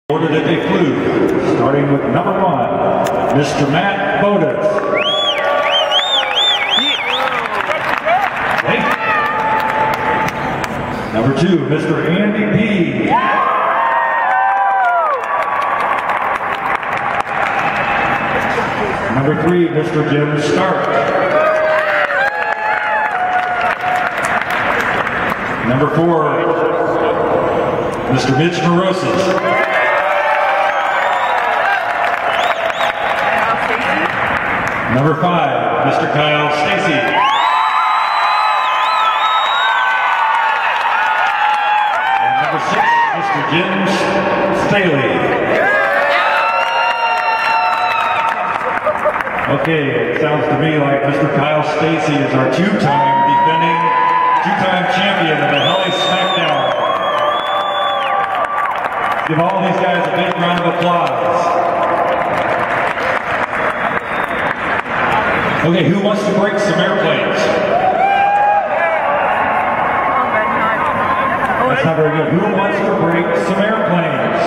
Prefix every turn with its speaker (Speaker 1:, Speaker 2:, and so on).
Speaker 1: Order that they flew, starting with number 1, Mr. Matt Bodas. Number 2, Mr. Andy P. Number 3, Mr. Jim Stark. Number 4, Mr. Mitch Morosis. Number 5, Mr. Kyle Stacy. And number 6, Mr. Jim Staley. Okay, it sounds to me like Mr. Kyle Stacy is our two-time champion of the Heli Smackdown. Give all these guys a big round of applause. Okay, who wants to break some airplanes? That's not very good. Who wants to break some airplanes?